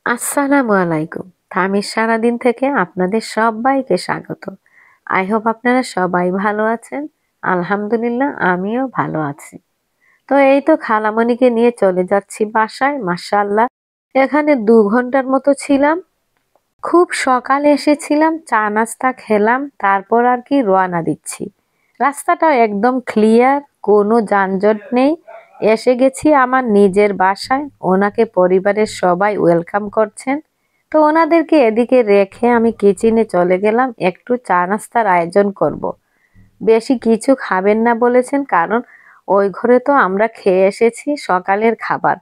আসসালামু আলাইকুম। তামির সারাদিন থেকে আপনাদের সবাইকে স্বাগত। আই হোপ আপনারা সবাই ভালো আছেন। আলহামদুলিল্লাহ আমিও ভালো আছি। তো এই তো খালামণিকে নিয়ে চলে যাচ্ছি বাসায়। মাশাআল্লাহ এখানে 2 ঘন্টার মতো ছিলাম। খুব সকালে এসেছিলাম, চা নাস্তা খেলাম, তারপর আর কি রওনা দিচ্ছি। রাস্তাটা একদম ক্লিয়ার, কোনো যানজট নেই। এসে গেছি আমার নিজের বাসায়। ওনাকে পরিবারের সবাই ওয়েলকাম করছেন। তো ওনাদেরকে এদিকে রেখে আমি কিচেনে চলে গেলাম, একটু চা নাস্তার আয়োজন করব। বেশি কিছু খাবেন না বলেছেন, কারণ ওই ঘরে তো আমরা খেয়ে এসেছি সকালের খাবার।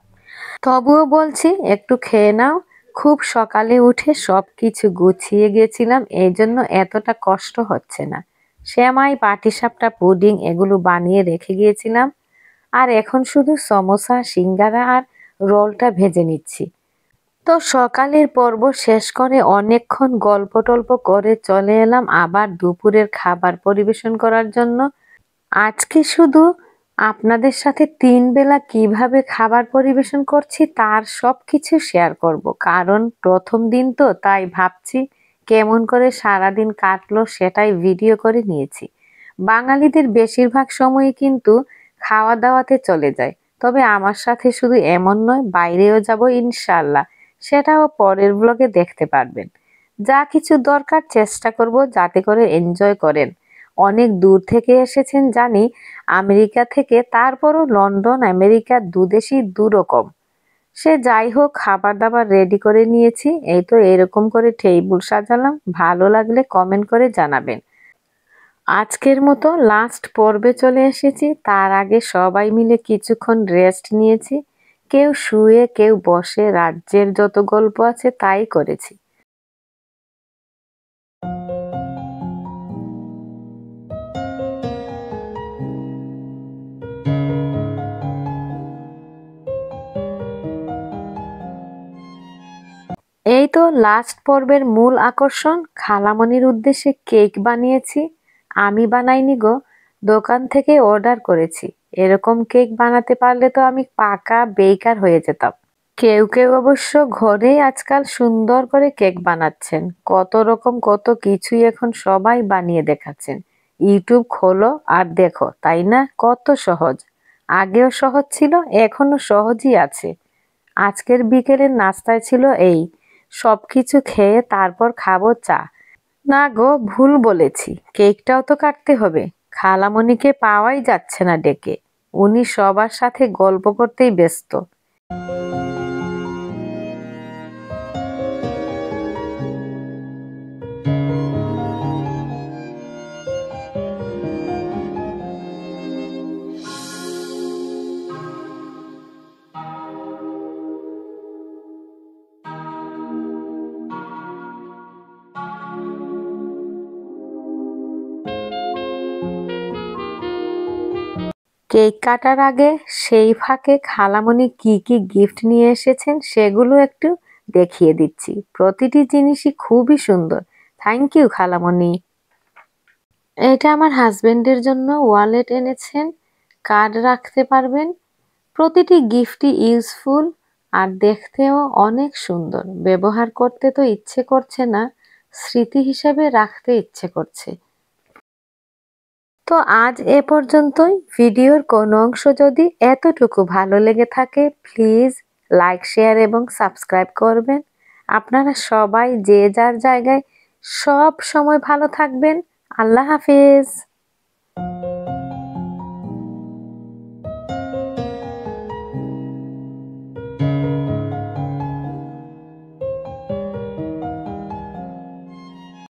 তবুও বলছি একটু খেয়ে নাও। খুব সকালে উঠে সবকিছু গুছিয়ে গেছিলাম, এই জন্য এতটা কষ্ট হচ্ছে না। সেমাই, পাটিসাপটা, পুডিং এগুলো বানিয়ে রেখে গিয়েছিলাম। আর এখন শুধু সমোসা, সিঙ্গারা আর রোলটা ভেজে নিচ্ছি। তো সকালের পর্ব শেষ করে অনেকক্ষণ গল্প টল্প করে চলে এলাম আবার দুপুরের খাবার পরিবেশন করার জন্য। আজকে শুধু আপনাদের সাথে 3 বেলা কিভাবে খাবার পরিবেশন করছি তার সবকিছু শেয়ার করব, কারণ প্রথম দিন তো, তাই ভাবছি কেমন করে সারাদিন কাটলো সেটাই ভিডিও করে নিয়েছি। বাঙালিদের বেশিরভাগ সময়ই কিন্তু খাওয়া দাওয়াতে চলে যায়, তবে আমার সাথে শুধু এমন নয়, বাইরেও যাব ইনশাল্লাহ। সেটাও পরের ব্লগে দেখতে পারবেন। যা কিছু দরকার চেষ্টা করব যাতে করে এনজয় করেন। অনেক দূর থেকে এসেছেন জানি, আমেরিকা থেকে, তারপরও লন্ডন আমেরিকা দুদেশই দুরকম। সে যাই হোক, খাবার দাবার রেডি করে নিয়েছি। এই তো এরকম করে টেবিল সাজালাম। ভালো লাগলে কমেন্ট করে জানাবেন। আজকের মতো লাস্ট পর্বে চলে এসেছি। তার আগে সবাই মিলে কিছুক্ষণ রেস্ট নিয়েছি। কেউ শুয়ে, কেউ বসে, রাজ্যের যত গল্প আছে তাই করেছি। এই তো লাস্ট পর্বের মূল আকর্ষণ, খালামণির উদ্দেশ্যে কেক বানিয়েছি। আমি বানাইনি গো, দোকান থেকে অর্ডার করেছি। এরকম কেক বানাতে পারলে তো আমি পাকা বেকার হয়ে যেতাম। কেউ কেউ অবশ্য ঘরেই আজকাল সুন্দর করে কেক বানাচ্ছেন। কত রকম কত কিছুই এখন সবাই বানিয়ে দেখাচ্ছেন। ইউটিউব খোলো আর দেখো, তাই না? কত সহজ। আগেও সহজ ছিল, এখনো সহজই আছে। আজকের বিকেলের নাস্তায় ছিল এই। সবকিছু খেয়ে তারপর খাবো চা। না গো, ভুল বলেছি, কেকটাও তো কাটতে হবে। খালামণিকে পাওয়াই যাচ্ছে না ডেকে। উনি সবার সাথে গল্প করতেই ব্যস্ত। কেক কাটার আগে সেই ফাঁকে খালামণি কি কি গিফট নিয়ে এসেছেন সেগুলো একটু দেখিয়ে দিচ্ছি। প্রতিটি জিনিসই খুবই সুন্দর। থ্যাংক ইউ খালামণি। এটা আমার হাজবেন্ডের জন্য ওয়ালেট এনেছেন, কার্ড রাখতে পারবেন। প্রতিটি গিফটই ইউজফুল আর দেখতেও অনেক সুন্দর। ব্যবহার করতে তো ইচ্ছে করছে না, স্মৃতি হিসেবে রাখতে ইচ্ছে করছে। তো আজ এ পর্যন্তই। ভিডিওর কোনো অংশ যদি এতটুকু ভালো লেগে থাকে, প্লিজ লাইক, শেয়ার এবং সাবস্ক্রাইব করবেন। আপনারা সবাই যে যার জায়গায় সব সময় ভালো থাকবেন। আল্লাহ হাফেজ।